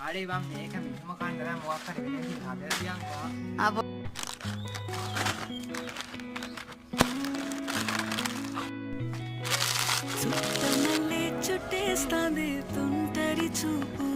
Ari bang ne kami makan dalam waktu ini kita ada yang kok. అబ్బో చుట్టమల్లే చుట్టేస్తాంది తుంటరి చూపు